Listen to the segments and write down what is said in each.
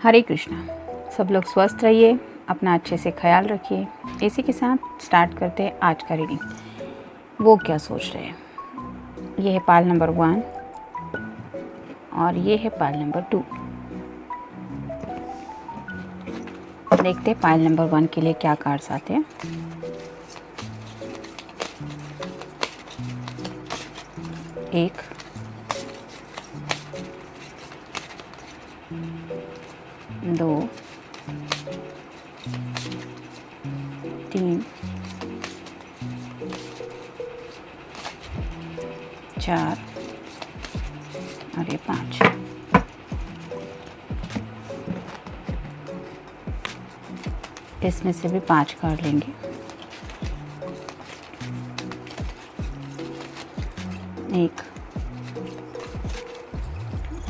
हरे कृष्णा। सब लोग स्वस्थ रहिए, अपना अच्छे से ख्याल रखिए। इसी के साथ स्टार्ट करते हैं आज का रीडिंग। वो क्या सोच रहे हैं। ये है पाल नंबर 1 और ये है पाल नंबर 2। देखते हैं पाल नंबर 1 के लिए क्या कार्ड्स आते हैं। एक, दो, 3, 4 और ये 5। इसमें से भी 5 कार्ड लेंगे। एक,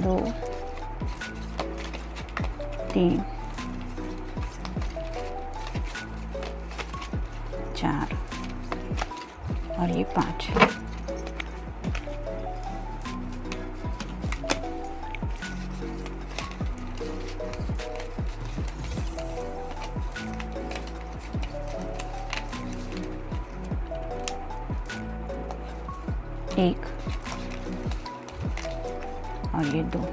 दो, 3, 4 और ये 5। एक और ये 2।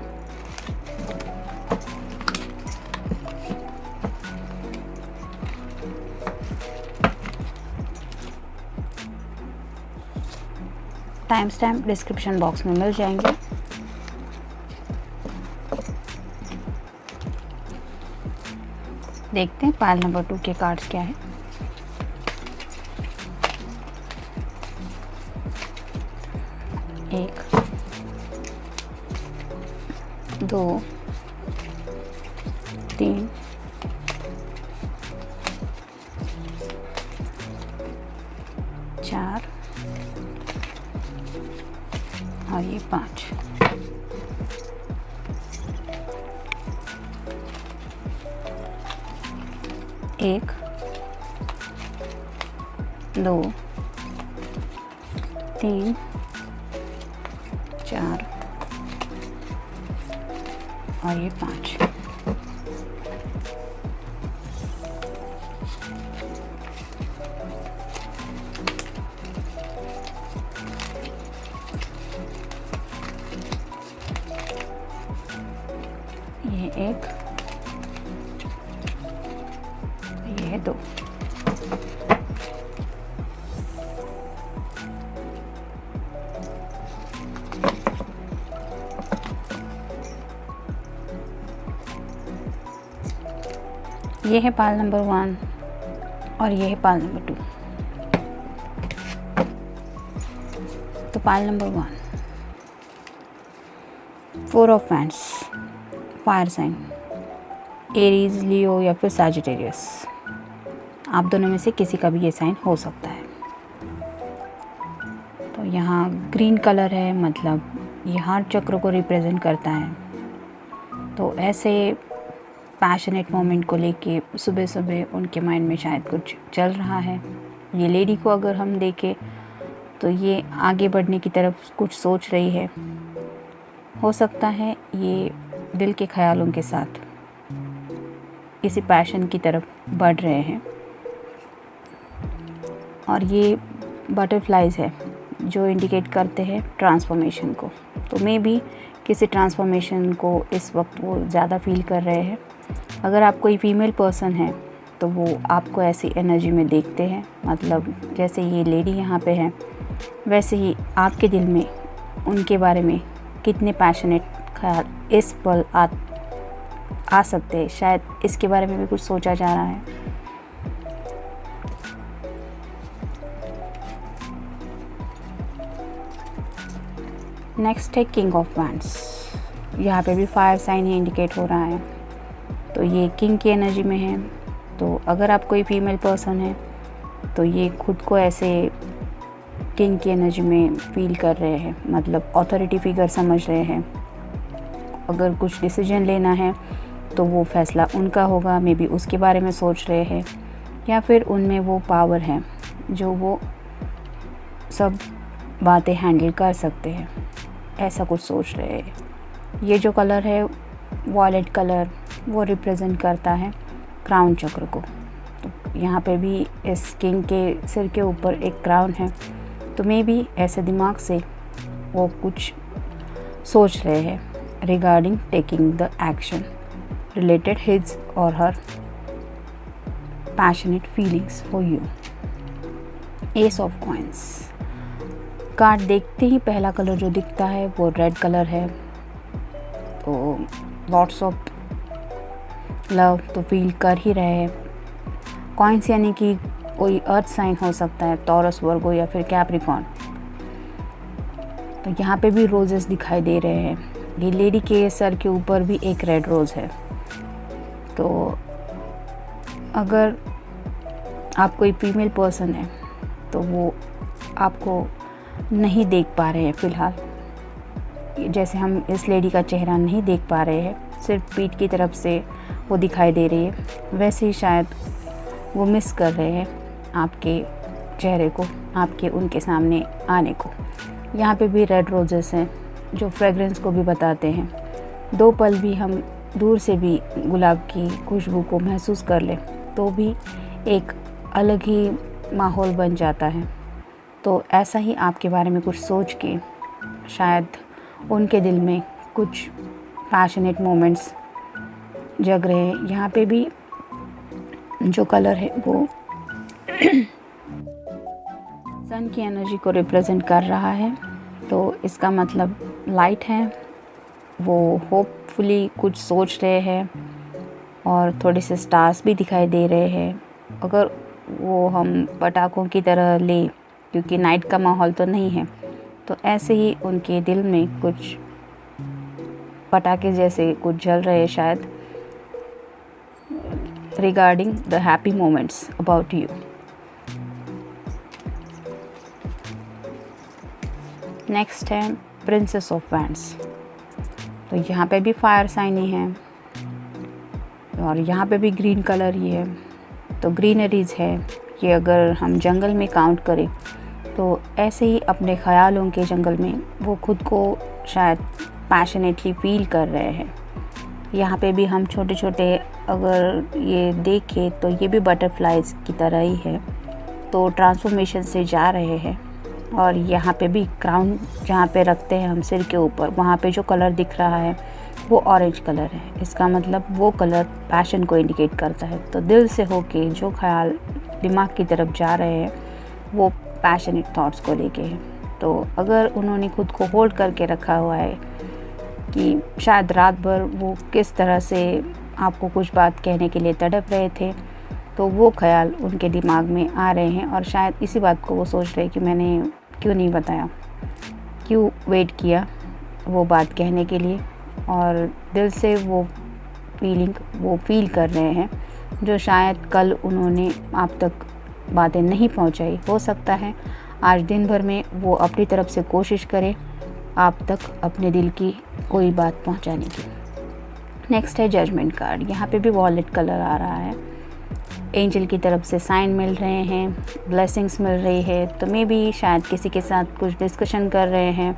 टाइम स्टैम्प डिस्क्रिप्शन बॉक्स में मिल जाएंगे। देखते हैं पाल नंबर 2 के कार्ड्स क्या है। एक, दो, 3, 4 और ये 5। एक, दो, 3, 4 और ये 5। ये एक, ये 2। ये है पाल नंबर 1 और ये है पाल नंबर 2। तो pile number 1, 4 of wands, fire sign, Aries, Leo या फिर सैजिटेरियस। आप दोनों में से किसी का भी ये साइन हो सकता है। तो यहाँ ग्रीन कलर है, मतलब ये हार्ट चक्र को रिप्रेजेंट करता है। तो ऐसे पैशनेट मोमेंट को लेके सुबह सुबह उनके माइंड में शायद कुछ चल रहा है। ये लेडी को अगर हम देखें तो ये आगे बढ़ने की तरफ कुछ सोच रही है। हो सकता है ये दिल के ख्यालों के साथ किसी पैशन की तरफ बढ़ रहे हैं। और ये बटरफ्लाइज है जो इंडिकेट करते हैं ट्रांसफॉर्मेशन को। तो मे बी किसी ट्रांसफॉर्मेशन को इस वक्त वो ज़्यादा फील कर रहे हैं। अगर आप कोई फीमेल पर्सन है तो वो आपको ऐसी एनर्जी में देखते हैं, मतलब जैसे ये लेडी यहाँ पे है वैसे ही आपके दिल में उनके बारे में कितने पैशनेट ख्याल इस पल आ सकते हैं। शायद इसके बारे में भी कुछ सोचा जा रहा है। नेक्स्ट है किंग ऑफ वैंड्स। यहाँ पे भी फायर साइन ही इंडिकेट हो रहा है। तो ये किंग की एनर्जी में है। तो अगर आप कोई फीमेल पर्सन है तो ये खुद को ऐसे किंग की एनर्जी में फील कर रहे हैं, मतलब अथॉरिटी फिगर समझ रहे हैं। अगर कुछ डिसीजन लेना है तो वो फैसला उनका होगा, मे बी उसके बारे में सोच रहे हैं। या फिर उनमें वो पावर है जो वो सब बातें हैंडल कर सकते हैं, ऐसा कुछ सोच रहे हैं। ये जो कलर है वॉयलेट कलर वो रिप्रेजेंट करता है क्राउन चक्र को। तो यहाँ पे भी इस किंग के सिर के ऊपर एक क्राउन है, तो मे बी ऐसे दिमाग से वो कुछ सोच रहे हैं regarding taking the action related his और her passionate feelings for you. Ace of coins card देखते ही पहला कलर जो दिखता है वो रेड कलर है, तो लॉट्स ऑफ लव तो फील कर ही रहे हैं। कॉइंस यानी कि कोई अर्थ साइन हो सकता है, टॉरस, वर्गो या फिर कैप्रिकॉर्न। तो यहाँ पे भी रोजेस दिखाई दे रहे हैं। ये लेडी के सर के ऊपर भी एक रेड रोज़ है। तो अगर आप कोई फीमेल पर्सन है तो वो आपको नहीं देख पा रहे हैं फ़िलहाल, जैसे हम इस लेडी का चेहरा नहीं देख पा रहे हैं, सिर्फ पीठ की तरफ से वो दिखाई दे रही है, वैसे ही शायद वो मिस कर रहे हैं आपके चेहरे को, आपके उनके सामने आने को। यहाँ पे भी रेड रोजेस हैं जो फ्रेगरेंस को भी बताते हैं। 2 पल भी हम दूर से भी गुलाब की खुशबू को महसूस कर लें तो भी एक अलग ही माहौल बन जाता है। तो ऐसा ही आपके बारे में कुछ सोच के शायद उनके दिल में कुछ पैशनेट मोमेंट्स जग रहे हैं। यहाँ पे भी जो कलर है वो सन की एनर्जी को रिप्रेजेंट कर रहा है, तो इसका मतलब लाइट है, वो होपफुली कुछ सोच रहे हैं और थोड़े से स्टार्स भी दिखाई दे रहे हैं। अगर वो हम पटाखों की तरह ले, क्योंकि नाइट का माहौल तो नहीं है, तो ऐसे ही उनके दिल में कुछ पटाखे जैसे कुछ जल रहे हैं शायद, regarding the happy moments about you. Next है प्रिंसेस ऑफ वैंड्स। तो यहाँ पे भी फायर साइन ही है और यहाँ पे भी ग्रीन कलर ही है, तो ग्रीनरीज है। ये अगर हम जंगल में काउंट करें तो ऐसे ही अपने ख़यालों के जंगल में वो खुद को शायद पैशनेटली फील कर रहे हैं। यहाँ पे भी हम छोटे छोटे अगर ये देखें तो ये भी बटरफ्लाइज की तरह ही है, तो ट्रांसफॉर्मेशन से जा रहे हैं। और यहाँ पे भी क्राउन जहाँ पे रखते हैं हम सिर के ऊपर, वहाँ पे जो कलर दिख रहा है वो ऑरेंज कलर है। इसका मतलब वो कलर पैशन को इंडिकेट करता है। तो दिल से होके जो ख्याल दिमाग की तरफ जा रहे हैं वो पैशनेट थॉट्स को लेके है। तो अगर उन्होंने खुद को होल्ड करके रखा हुआ है कि शायद रात भर वो किस तरह से आपको कुछ बात कहने के लिए तड़प रहे थे, तो वो ख्याल उनके दिमाग में आ रहे हैं और शायद इसी बात को वो सोच रहे हैं कि मैंने क्यों नहीं बताया, क्यों वेट किया वो बात कहने के लिए। और दिल से वो फीलिंग वो फील कर रहे हैं जो शायद कल उन्होंने आप तक बातें नहीं पहुंचाई। हो सकता है आज दिन भर में वो अपनी तरफ से कोशिश करें आप तक अपने दिल की कोई बात पहुंचाने की। नेक्स्ट है जजमेंट कार्ड। यहाँ पे भी वॉयलेट कलर आ रहा है। एंजल की तरफ से साइन मिल रहे हैं, ब्लेसिंग्स मिल रही है, तो मे बी शायद किसी के साथ कुछ डिस्कशन कर रहे हैं।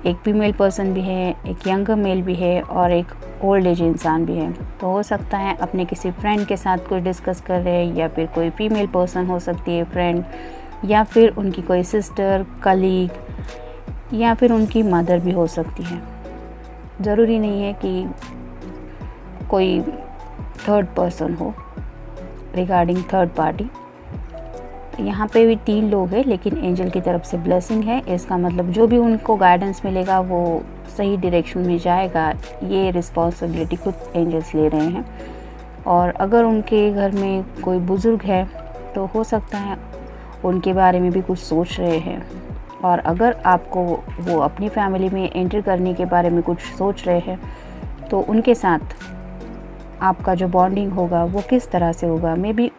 एक फीमेल पर्सन भी है, एक यंगर मेल भी है और एक ओल्ड एज इंसान भी है। तो हो सकता है अपने किसी फ्रेंड के साथ कुछ डिस्कस कर रहे हैं, या फिर कोई फीमेल पर्सन हो सकती है फ्रेंड, या फिर उनकी कोई सिस्टर, कलीग, या फिर उनकी मदर भी हो सकती है। ज़रूरी नहीं है कि कोई थर्ड पर्सन हो रिगार्डिंग थर्ड पार्टी। यहाँ पे भी 3 लोग हैं, लेकिन एंजल की तरफ से ब्लेसिंग है। इसका मतलब जो भी उनको गाइडेंस मिलेगा वो सही डायरेक्शन में जाएगा। ये रिस्पॉन्सिबिलिटी खुद एंजल्स ले रहे हैं। और अगर उनके घर में कोई बुज़ुर्ग है तो हो सकता है उनके बारे में भी कुछ सोच रहे हैं। और अगर आपको वो अपनी फैमिली में एंटर करने के बारे में कुछ सोच रहे हैं तो उनके साथ आपका जो बॉन्डिंग होगा वो किस तरह से होगा, मे बी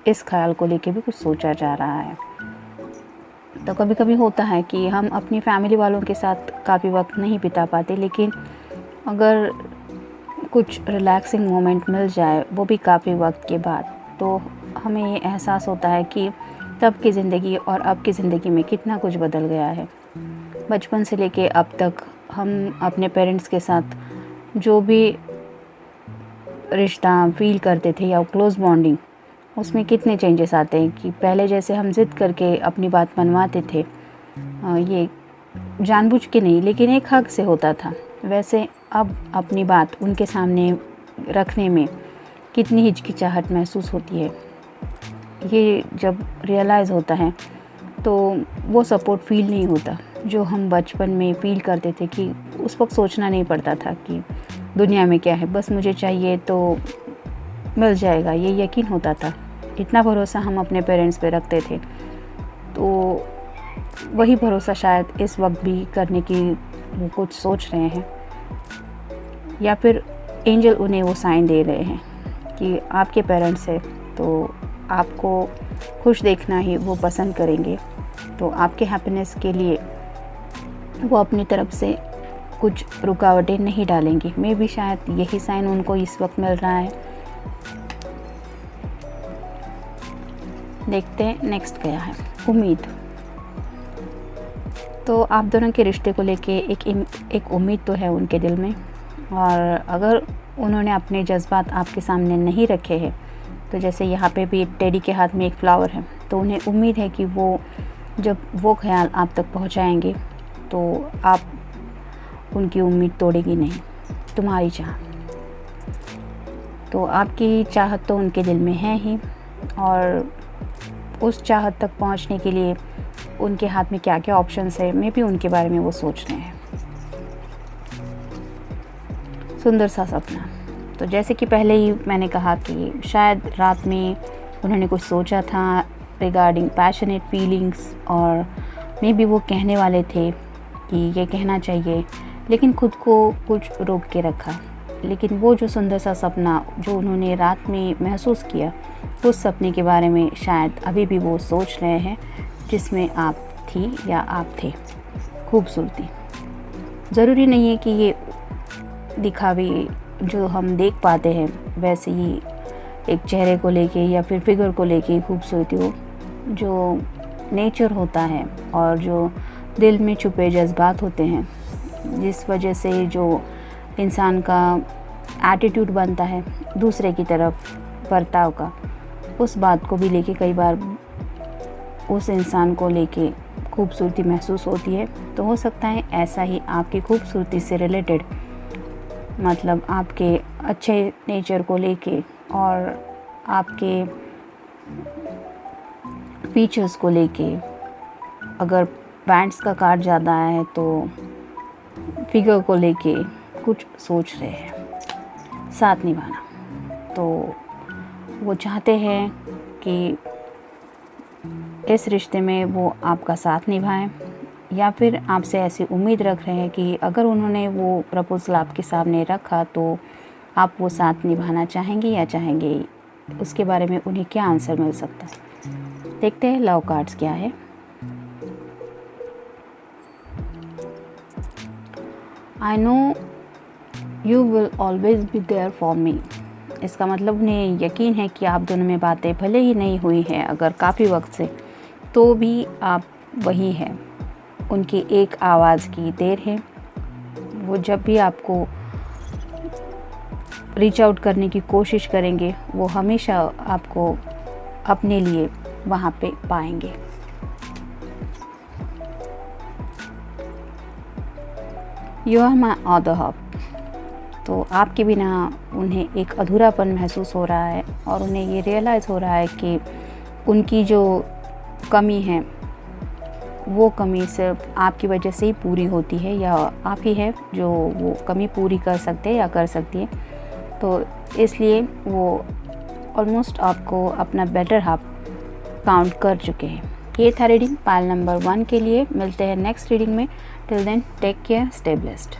इस ख्याल को लेके भी कुछ सोचा जा रहा है। तो कभी कभी होता है कि हम अपनी फैमिली वालों के साथ काफ़ी वक्त नहीं बिता पाते, लेकिन अगर कुछ रिलैक्सिंग मोमेंट मिल जाए वो भी काफ़ी वक्त के बाद, तो हमें ये एहसास होता है कि तब की ज़िंदगी और अब की ज़िंदगी में कितना कुछ बदल गया है। बचपन से लेके अब तक हम अपने पेरेंट्स के साथ जो भी रिश्ता फील करते थे या क्लोज़ बॉन्डिंग, उसमें कितने चेंजेस आते हैं कि पहले जैसे हम ज़िद करके अपनी बात मनवाते थे, ये जानबूझ के नहीं लेकिन एक हक से होता था, वैसे अब अपनी बात उनके सामने रखने में कितनी हिचकिचाहट महसूस होती है। ये जब रियलाइज़ होता है तो वो सपोर्ट फ़ील नहीं होता जो हम बचपन में फ़ील करते थे कि उस वक्त सोचना नहीं पड़ता था कि दुनिया में क्या है, बस मुझे चाहिए तो मिल जाएगा, ये यकीन होता था। इतना भरोसा हम अपने पेरेंट्स पे रखते थे, तो वही भरोसा शायद इस वक्त भी करने की वो कुछ सोच रहे हैं, या फिर एंजल उन्हें वो साइन दे रहे हैं कि आपके पेरेंट्स है तो आपको खुश देखना ही वो पसंद करेंगे, तो आपके हैप्पीनेस के लिए वो अपनी तरफ से कुछ रुकावटें नहीं डालेंगे। मे भी शायद यही साइन उनको इस वक्त मिल रहा है। देखते हैं नेक्स्ट क्या है। उम्मीद। तो आप दोनों के रिश्ते को लेके एक उम्मीद तो है उनके दिल में, और अगर उन्होंने अपने जज्बात आपके सामने नहीं रखे हैं, तो जैसे यहाँ पे भी टेडी के हाथ में एक फ्लावर है, तो उन्हें उम्मीद है कि वो जब वो ख्याल आप तक पहुँचाएंगे तो आप उनकी उम्मीद तोड़ेगी नहीं। तुम्हारी चाह। तो आपकी चाहत तो उनके दिल में है ही, और उस चाहत तक पहुंचने के लिए उनके हाथ में क्या क्या ऑप्शंस है, मैं भी उनके बारे में वो सोच रहे हैं। सुंदर सा सपना। तो जैसे कि पहले ही मैंने कहा कि शायद रात में उन्होंने कुछ सोचा था रिगार्डिंग पैशनेट फीलिंग्स, और मे भी वो कहने वाले थे कि ये कहना चाहिए, लेकिन खुद को कुछ रोक के रखा। लेकिन वो जो सुंदर सा सपना जो उन्होंने रात में महसूस किया, उस सपने के बारे में शायद अभी भी वो सोच रहे हैं जिसमें आप थी या आप थे। खूबसूरती। ज़रूरी नहीं है कि ये दिखावे जो हम देख पाते हैं वैसे ही एक चेहरे को लेके या फिर फिगर को लेके खूबसूरती हो। जो नेचर होता है और जो दिल में छुपे जज्बात होते हैं, जिस वजह से जो इंसान का एटीट्यूड बनता है दूसरे की तरफ बर्ताव का, उस बात को भी लेके कई बार उस इंसान को लेके खूबसूरती महसूस होती है। तो हो सकता है ऐसा ही आपकी खूबसूरती से रिलेटेड, मतलब आपके अच्छे नेचर को लेके और आपके फीचर्स को लेके, अगर पैंट्स का काट ज़्यादा है तो फिगर को लेके कुछ सोच रहे हैं। साथ निभाना। तो वो चाहते हैं कि इस रिश्ते में वो आपका साथ निभाएं, या फिर आपसे ऐसी उम्मीद रख रहे हैं कि अगर उन्होंने वो प्रपोजल आपके सामने रखा तो आप वो साथ निभाना चाहेंगे या चाहेंगे, उसके बारे में उन्हें क्या आंसर मिल सकता है। देखते हैं लव कार्ड्स क्या है। I know you will always be there for me. इसका मतलब उन्हें यकीन है कि आप दोनों में बातें भले ही नहीं हुई हैं अगर काफ़ी वक्त से, तो भी आप वही हैं। उनकी एक आवाज़ की देर है। वो जब भी आपको रीच आउट करने की कोशिश करेंगे, वो हमेशा आपको अपने लिए वहाँ पे पाएंगे। You are my other half. तो आपके बिना उन्हें एक अधूरापन महसूस हो रहा है, और उन्हें ये रियलाइज़ हो रहा है कि उनकी जो कमी है वो कमी सिर्फ आपकी वजह से ही पूरी होती है, या आप ही है जो वो कमी पूरी कर सकते हैं या कर सकती है। तो इसलिए वो ऑलमोस्ट आपको अपना बेटर हाफ काउंट कर चुके हैं। ये था रीडिंग पाइल नंबर 1 के लिए। मिलते हैं नेक्स्ट रीडिंग में। Till then take care, stay blessed.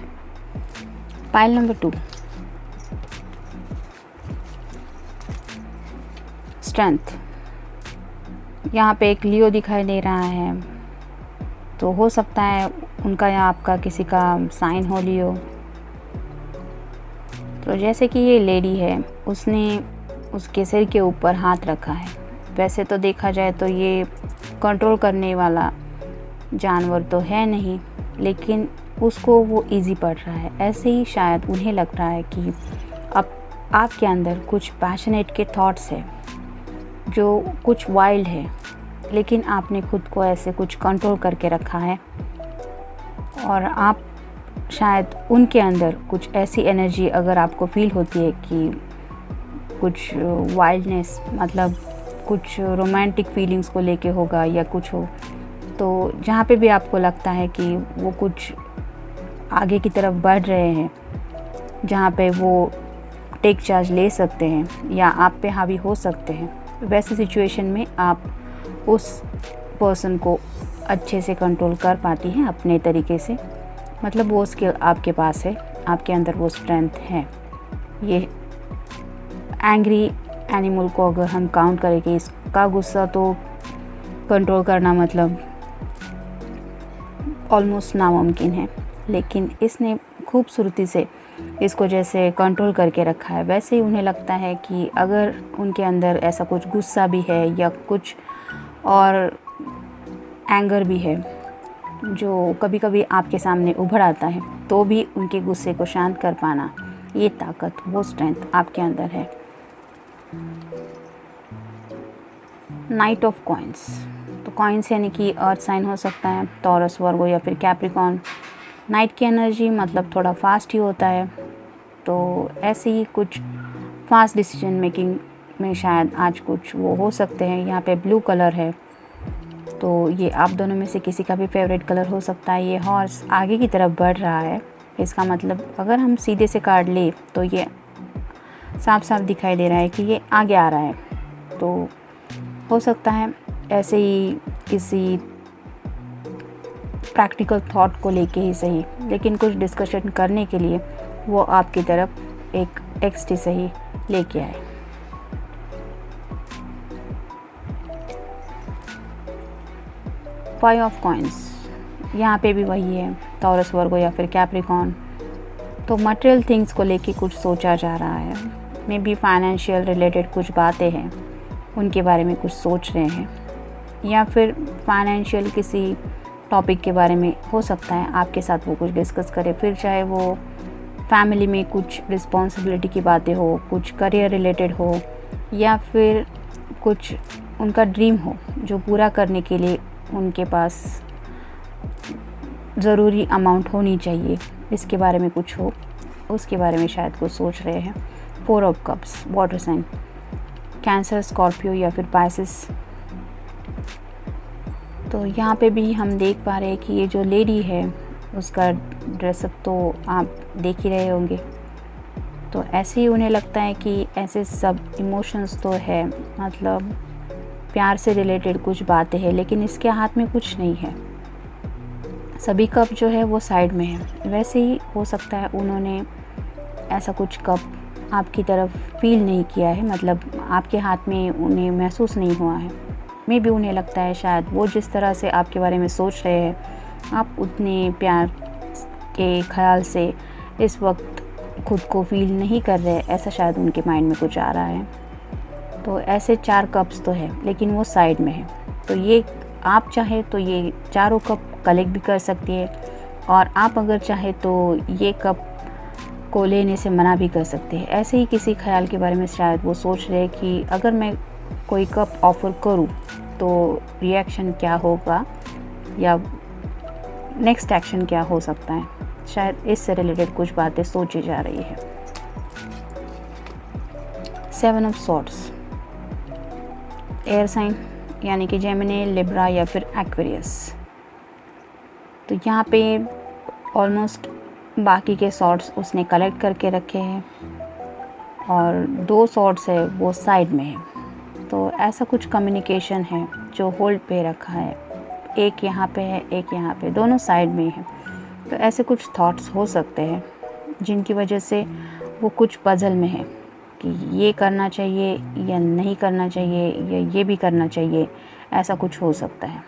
Pile number 2, strength. यहाँ पे एक लियो दिखाई दे रहा है, तो हो सकता है उनका या आपका किसी का साइन हो लियो। तो जैसे कि ये लेडी है, उसने उसके सिर के ऊपर हाथ रखा है। वैसे तो देखा जाए तो ये कंट्रोल करने वाला जानवर तो है नहीं, लेकिन उसको वो इजी पड़ रहा है। ऐसे ही शायद उन्हें लग रहा है कि अब आपके अंदर कुछ पैशनेट के थॉट्स है जो कुछ वाइल्ड है, लेकिन आपने खुद को ऐसे कुछ कंट्रोल करके रखा है और आप शायद उनके अंदर कुछ ऐसी एनर्जी अगर आपको फील होती है कि कुछ वाइल्डनेस, मतलब कुछ रोमांटिक फीलिंग्स को लेके होगा या कुछ हो, तो जहाँ पे भी आपको लगता है कि वो कुछ आगे की तरफ बढ़ रहे हैं, जहाँ पे वो टेक चार्ज ले सकते हैं या आप पे हावी हो सकते हैं, वैसे सिचुएशन में आप उस पर्सन को अच्छे से कंट्रोल कर पाती हैं अपने तरीके से। मतलब वो स्किल आपके पास है, आपके अंदर वो स्ट्रेंथ है। ये एंग्री एनिमल को अगर हम काउंट करें कि इसका गुस्सा तो कंट्रोल करना मतलब ऑलमोस्ट नामुमकिन है, लेकिन इसने खूबसूरती से इसको जैसे कंट्रोल करके रखा है, वैसे ही उन्हें लगता है कि अगर उनके अंदर ऐसा कुछ गुस्सा भी है या कुछ और एंगर भी है जो कभी कभी आपके सामने उभर आता है, तो भी उनके गुस्से को शांत कर पाना, ये ताकत, वो स्ट्रेंथ आपके अंदर है। नाइट ऑफ कॉइंस, तो कॉइंस यानी कि अर्थ साइन हो सकता है, टॉरस, वर्गो या फिर कैप्रिकॉर्न। नाइट की एनर्जी मतलब थोड़ा फास्ट ही होता है, तो ऐसे ही कुछ फास्ट डिसीजन मेकिंग में शायद आज कुछ वो हो सकते हैं। यहाँ पे ब्लू कलर है, तो ये आप दोनों में से किसी का भी फेवरेट कलर हो सकता है। ये हॉर्स आगे की तरफ बढ़ रहा है, इसका मतलब अगर हम सीधे से कार्ड ले तो ये साफ साफ दिखाई दे रहा है कि ये आगे आ रहा है। तो हो सकता है ऐसे ही किसी प्रैक्टिकल थॉट को लेके ही सही, लेकिन कुछ डिस्कशन करने के लिए वो आपकी तरफ एक टेक्स्ट ही सही लेके आए। फाइव ऑफ कॉइंस, यहाँ पे भी वही है, टॉरस, वर्गो या फिर कैप्रिकॉर्न। तो मटेरियल थिंग्स को लेके कुछ सोचा जा रहा है, मे बी फाइनेंशियल रिलेटेड कुछ बातें हैं, उनके बारे में कुछ सोच रहे हैं, या फिर फाइनेंशियल किसी टॉपिक के बारे में हो सकता है आपके साथ वो कुछ डिस्कस करे। फिर चाहे वो फैमिली में कुछ रिस्पॉन्सिबिलिटी की बातें हो, कुछ करियर रिलेटेड हो, या फिर कुछ उनका ड्रीम हो जो पूरा करने के लिए उनके पास ज़रूरी अमाउंट होनी चाहिए, इसके बारे में कुछ हो, उसके बारे में शायद कुछ सोच रहे हैं। Four of cups, water sign, Cancer, Scorpio या फिर पाइसेस। तो यहाँ पे भी हम देख पा रहे हैं कि ये जो लेडी है उसका ड्रेसअप तो आप देख ही रहे होंगे। तो ऐसे ही उन्हें लगता है कि ऐसे सब इमोशंस तो है, मतलब प्यार से रिलेटेड कुछ बातें हैं, लेकिन इसके हाथ में कुछ नहीं है। सभी कप जो है वो साइड में है। वैसे ही हो सकता है उन्होंने ऐसा कुछ कप आपकी तरफ फील नहीं किया है, मतलब आपके हाथ में उन्हें महसूस नहीं हुआ है। मे भी उन्हें लगता है शायद वो जिस तरह से आपके बारे में सोच रहे हैं, आप उतने प्यार के ख्याल से इस वक्त खुद को फील नहीं कर रहे, ऐसा शायद उनके माइंड में कुछ आ रहा है। तो ऐसे चार कप्स तो है, लेकिन वो साइड में है। तो ये आप चाहे तो ये चारों कप कलेक्ट भी कर सकती है, और आप अगर चाहे तो ये कप को लेने से मना भी कर सकते हैं। ऐसे ही किसी ख्याल के बारे में शायद वो सोच रहे हैं कि अगर मैं कोई कप ऑफ़र करूं तो रिएक्शन क्या होगा या नेक्स्ट एक्शन क्या हो सकता है, शायद इससे रिलेटेड कुछ बातें सोची जा रही है। Seven of swords, air sign यानी कि जेमिनी, लिब्रा या फिर एक्वेरियस। तो यहाँ पे ऑलमोस्ट बाकी के सॉर्ड्स उसने कलेक्ट करके रखे हैं और दो सॉर्ड्स है वो साइड में है। तो ऐसा कुछ कम्युनिकेशन है जो होल्ड पे रखा है, एक यहाँ पे है, एक यहाँ पे, दोनों साइड में है। तो ऐसे कुछ थॉट्स हो सकते हैं जिनकी वजह से वो कुछ पजल में है कि ये करना चाहिए या नहीं करना चाहिए या ये भी करना चाहिए, ऐसा कुछ हो सकता है।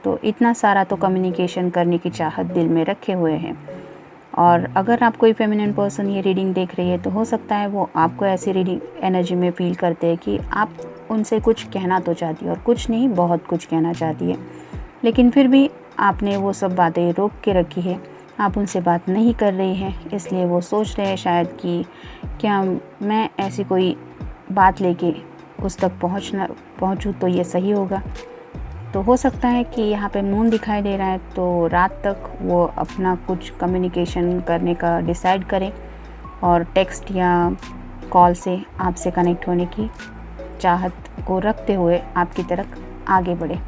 तो इतना सारा तो कम्युनिकेशन करने की चाहत दिल में रखे हुए हैं। और अगर आप कोई फेमिनिन पर्सन ये रीडिंग देख रही है तो हो सकता है वो आपको ऐसी रीडिंग एनर्जी में फील करते हैं कि आप उनसे कुछ कहना तो चाहती है, और कुछ नहीं बहुत कुछ कहना चाहती है, लेकिन फिर भी आपने वो सब बातें रोक के रखी है आप उनसे बात नहीं कर रही हैं, इसलिए वो सोच रहे हैं शायद कि क्या मैं ऐसी कोई बात लेके उस तक पहुँचूँ तो ये सही होगा। तो हो सकता है कि यहाँ पे मून दिखाई दे रहा है, तो रात तक वो अपना कुछ कम्युनिकेशन करने का डिसाइड करें और टेक्स्ट या कॉल से आपसे कनेक्ट होने की चाहत को रखते हुए आपकी तरफ आगे बढ़े।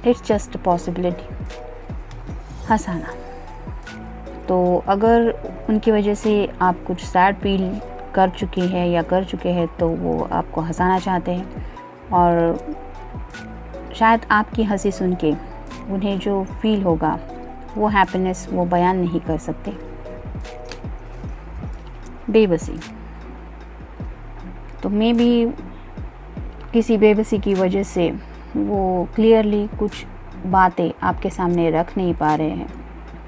It's just possibility. हंसाना, तो अगर उनकी वजह से आप कुछ सैड फील कर चुकी है या कर चुके हैं तो वो आपको हंसाना चाहते हैं और शायद आपकी हंसी सुन के उन्हें जो फील होगा वो हैप्पीनेस वो बयान नहीं कर सकते। बेबसी, तो मे बी किसी बेबसी की वजह से वो क्लियरली कुछ बातें आपके सामने रख नहीं पा रहे हैं।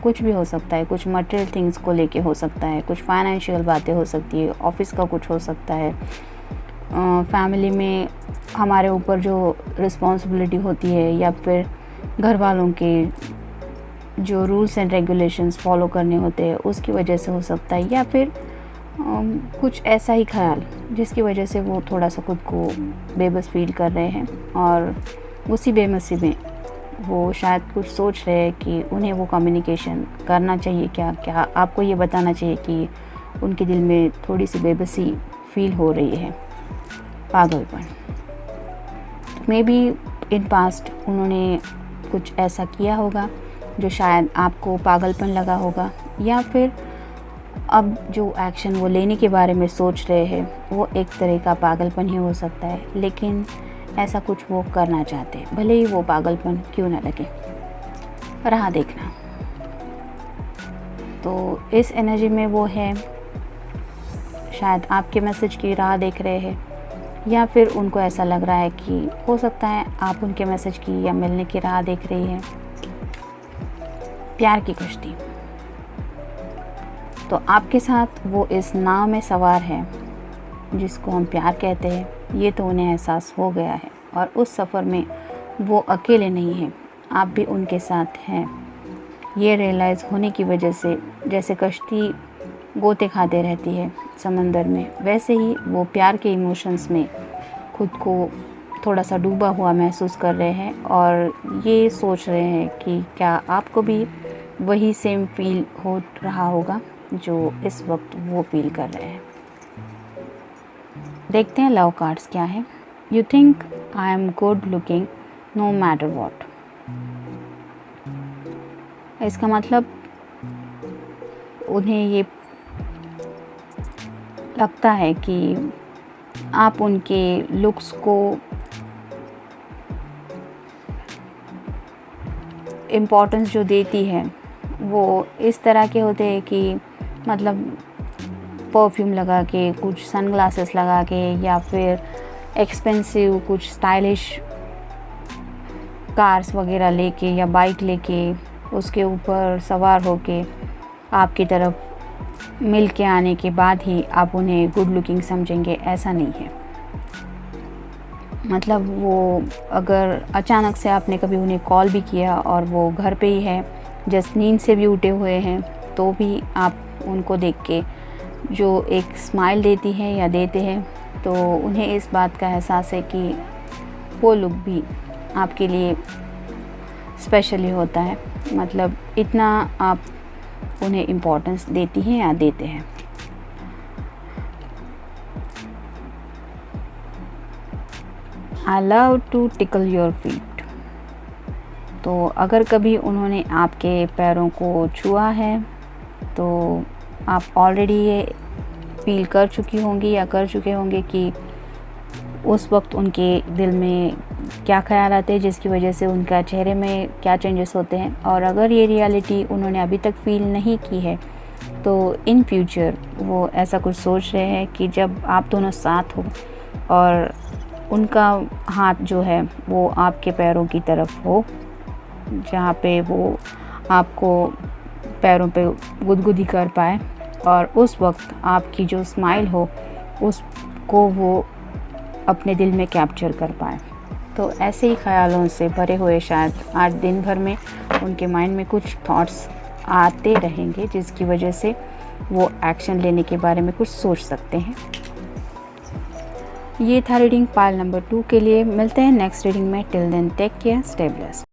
कुछ भी हो सकता है, कुछ मटेरियल थिंग्स को लेके हो सकता है, कुछ फाइनेंशियल बातें हो सकती है, ऑफिस का कुछ हो सकता है, फैमिली में हमारे ऊपर जो रिस्पॉन्सिबिलिटी होती है या फिर घर वालों के जो रूल्स एंड रेगुलेशंस फॉलो करने होते हैं उसकी वजह से हो सकता है, या फिर कुछ ऐसा ही ख्याल जिसकी वजह से वो थोड़ा सा खुद को बेबस फील कर रहे हैं और उसी बेबसी में वो शायद कुछ सोच रहे हैं कि उन्हें वो कम्युनिकेशन करना चाहिए, क्या आपको ये बताना चाहिए कि उनके दिल में थोड़ी सी बेबसी फील हो रही है। पागलपन, मे बी इन पास्ट उन्होंने कुछ ऐसा किया होगा जो शायद आपको पागलपन लगा होगा, या फिर अब जो एक्शन वो लेने के बारे में सोच रहे हैं वो एक तरह का पागलपन ही हो सकता है, लेकिन ऐसा कुछ वो करना चाहते हैं, भले ही वो पागलपन क्यों ना लगे। राह देखना, तो इस एनर्जी में वो है शायद आपके मैसेज की राह देख रहे हैं, या फिर उनको ऐसा लग रहा है कि हो सकता है आप उनके मैसेज की या मिलने की राह देख रही हैं। प्यार की कश्ती, तो आपके साथ वो इस नाव में सवार है जिसको हम प्यार कहते हैं। ये तो उन्हें एहसास हो गया है और उस सफ़र में वो अकेले नहीं हैं, आप भी उनके साथ हैं। ये रियलाइज़ होने की वजह से जैसे कश्ती गोते खाते रहती है समंदर में, वैसे ही वो प्यार के इमोशंस में खुद को थोड़ा सा डूबा हुआ महसूस कर रहे हैं और ये सोच रहे हैं कि क्या आपको भी वही सेम फील हो रहा होगा जो इस वक्त वो फील कर रहे हैं। देखते हैं लव कार्ड्स क्या है। You think I am good looking no matter what. इसका मतलब उन्हें ये लगता है कि आप उनके लुक्स को इम्पोर्टेंस जो देती है वो इस तरह के होते हैं कि मतलब परफ्यूम लगा के, कुछ सनग्लासेस लगा के, या फिर एक्सपेंसिव कुछ स्टाइलिश कार्स वगैरह लेके या बाइक लेके उसके ऊपर सवार होके आपकी तरफ मिल के आने के बाद ही आप उन्हें गुड लुकिंग समझेंगे, ऐसा नहीं है। मतलब वो अगर अचानक से आपने कभी उन्हें कॉल भी किया और वो घर पे ही है, जस्ट नींद से भी उठे हुए हैं, तो भी आप उनको देख के जो एक स्माइल देती है या देते हैं, तो उन्हें इस बात का एहसास है कि वो लुक भी आपके लिए स्पेशली होता है। मतलब इतना आप उन्हें इम्पोर्टेंस देती हैं या देते हैं। I love to tickle your feet. तो अगर कभी उन्होंने आपके पैरों को छुआ है तो आप ऑलरेडी ये फील कर चुकी होंगी या कर चुके होंगे कि उस वक्त उनके दिल में क्या ख्याल आते हैं, जिसकी वजह से उनका चेहरे में क्या चेंजेस होते हैं। और अगर ये रियलिटी उन्होंने अभी तक फील नहीं की है तो इन फ्यूचर वो ऐसा कुछ सोच रहे हैं कि जब आप दोनों साथ हो और उनका हाथ जो है वो आपके पैरों की तरफ हो, जहाँ पे वो आपको पैरों पे गुदगुदी कर पाए, और उस वक्त आपकी जो स्माइल हो उसको वो अपने दिल में कैप्चर कर पाए। तो ऐसे ही ख्यालों से भरे हुए शायद आज दिन भर में उनके माइंड में कुछ थॉट्स आते रहेंगे, जिसकी वजह से वो एक्शन लेने के बारे में कुछ सोच सकते हैं। ये था रीडिंग पाइल नंबर 2 के लिए। मिलते हैं नेक्स्ट रीडिंग में। Till then take care, stay blessed.